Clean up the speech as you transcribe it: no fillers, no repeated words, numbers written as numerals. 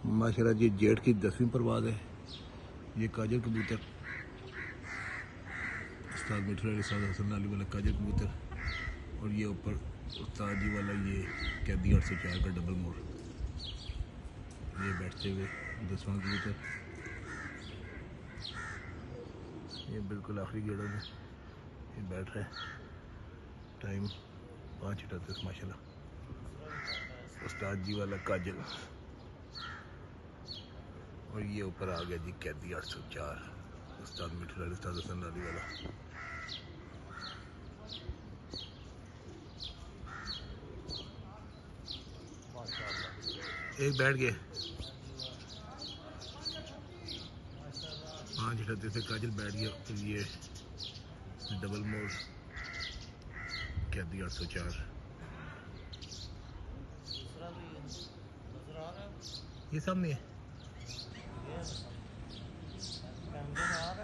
माशाल्लाह जी जेठ की 10वीं परवाज़ है। ये काजल कबूतर उस्ताद मिठू उस्ताद हसन अली वाला काजल कबूतर, और ये ऊपर उस्ताद जी वाला ये कैदी 804 का डबल मोर। ये बैठते हुए 10वां कबूतर, ये बिल्कुल आखिरी गेड़ों में ये बैठ रहा है। टाइम 5:38 माशाल्लाह। उस्ताद जी वाला काजल, और ये ऊपर आ गया जी कैदी 804 उस्ताद मिठू उस्ताद हसन अली वाला। एक बैठ गए 5:38 से काजल बैठ गया। फिर ये डबल मोर कैदी 804, ये सामने है।